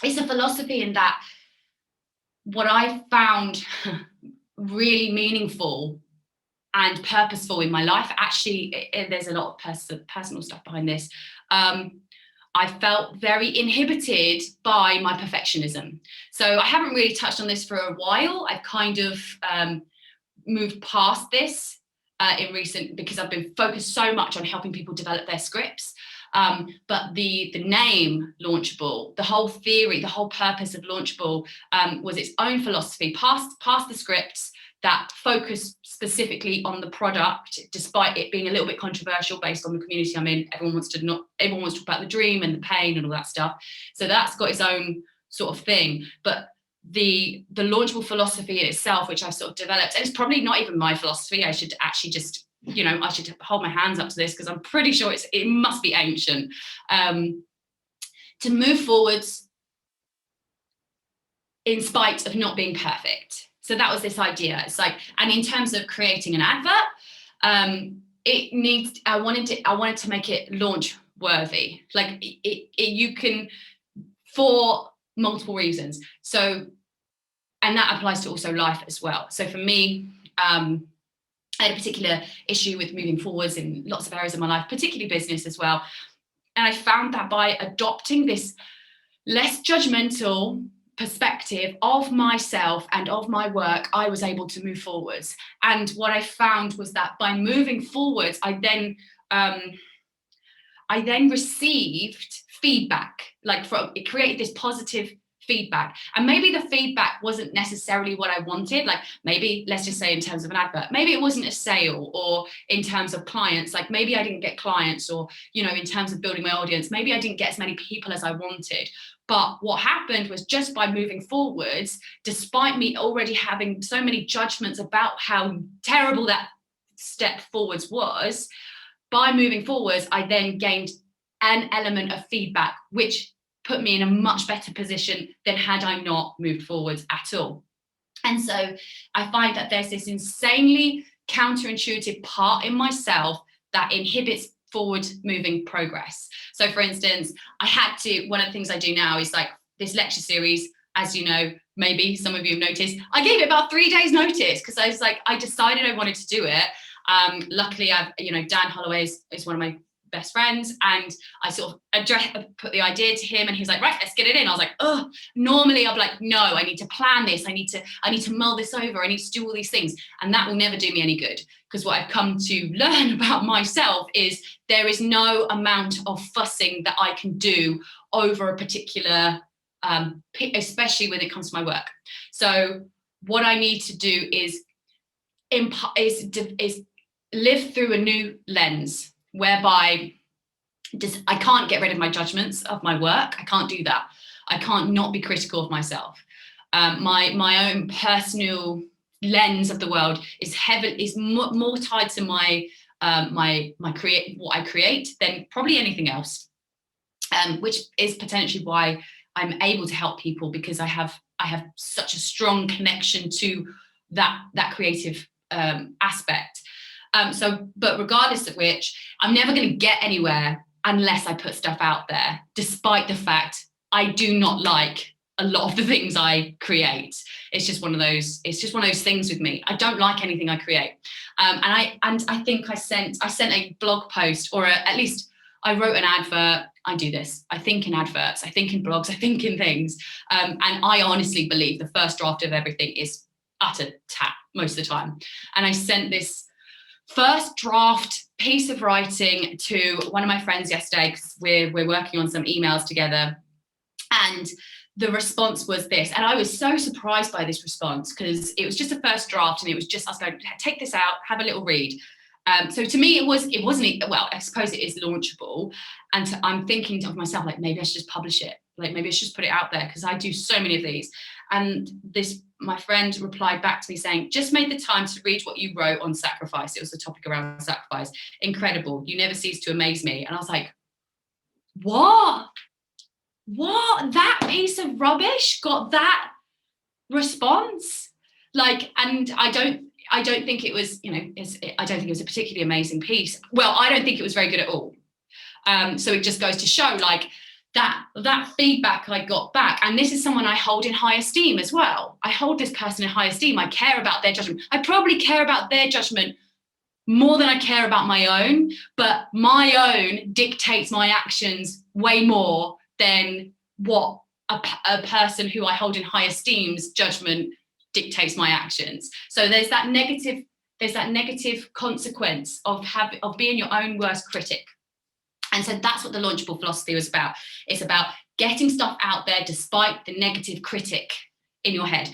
it's a philosophy in that what I found really meaningful and purposeful in my life, actually, there's a lot of personal stuff behind this. I felt very inhibited by my perfectionism. So I haven't really touched on this for a while. I've kind of moved past this in recent, because I've been focused so much on helping people develop their scripts. But the name Launchable, the whole theory, the whole purpose of Launchable was its own philosophy, past the scripts, that focus specifically on the product, despite it being a little bit controversial based on the community I'm in. Everyone wants to talk about the dream and the pain and all that stuff. So that's got its own sort of thing. But the Launchable philosophy in itself, which I've sort of developed, and it's probably not even my philosophy. I should actually just, I should hold my hands up to this, because I'm pretty sure it must be ancient. To move forwards in spite of not being perfect. So that was this idea. It's like, and in terms of creating an advert, I wanted to make it launch worthy. Like you can, for multiple reasons. So, and that applies to also life as well. So for me, I had a particular issue with moving forwards in lots of areas of my life, particularly business as well. And I found that by adopting this less judgmental perspective of myself and of my work, I was able to move forwards. And what I found was that by moving forwards, I then received feedback, it created this positive feedback. And maybe the feedback wasn't necessarily what I wanted. Like maybe, let's just say in terms of an advert, maybe it wasn't a sale, or in terms of clients, like maybe I didn't get clients, or, in terms of building my audience, maybe I didn't get as many people as I wanted. But what happened was, just by moving forwards, despite me already having so many judgments about how terrible that step forwards was, by moving forwards, I then gained an element of feedback, which put me in a much better position than had I not moved forwards at all. And so I find that there's this insanely counterintuitive part in myself that inhibits forward moving progress. So for instance, one of the things I do now is like this lecture series, as you know, maybe some of you have noticed, I gave it about 3 days notice, because I decided I wanted to do it. Luckily, Dan Holloway is one of my best friends, and I sort of put the idea to him, and he was like, right, let's get it in. I was like, oh, normally I'd be like, no, I need to plan this, I need to mull this over, I need to do all these things, and that will never do me any good, because what I've come to learn about myself is there is no amount of fussing that I can do over a particular, especially when it comes to my work. So what I need to do is live through a new lens, whereby I can't get rid of my judgments of my work. I can't do that. I can't not be critical of myself. My own personal lens of the world is more tied to what I create than probably anything else, which is potentially why I'm able to help people, because I have such a strong connection to that creative aspect. But regardless of which, I'm never going to get anywhere unless I put stuff out there, despite the fact I do not like a lot of the things I create. It's just one of those things with me. I don't like anything I create. And I think I sent a blog post, or at least I wrote an advert. I do this. I think in adverts, I think in blogs, I think in things. And I honestly believe the first draft of everything is utter tat most of the time. And I sent this first draft piece of writing to one of my friends yesterday, because we're working on some emails together, and the response was this. And I was so surprised by this response, because it was just a first draft, and it was just us going, take this out, have a little read. So to me, it wasn't, well, I suppose it is launchable. And I'm thinking of myself, like, maybe I should just publish it. Like, maybe I should just put it out there, because I do so many of these. And my friend replied back to me saying, just made the time to read what you wrote on sacrifice. It was the topic around sacrifice. Incredible. You never cease to amaze me. And I was like, what? That piece of rubbish got that response? Like, and I don't think it was, I don't think it was a particularly amazing piece. Well, I don't think it was very good at all. So it just goes to show, like, that feedback I got back, and this is someone I hold in high esteem as well. I hold this person in high esteem. I care about their judgment. I probably care about their judgment more than I care about my own, but my own dictates my actions way more than what a person who I hold in high esteem's judgment dictates my actions. So there's that negative consequence of being your own worst critic. And so that's what the launchable philosophy was about. It's about getting stuff out there despite the negative critic in your head.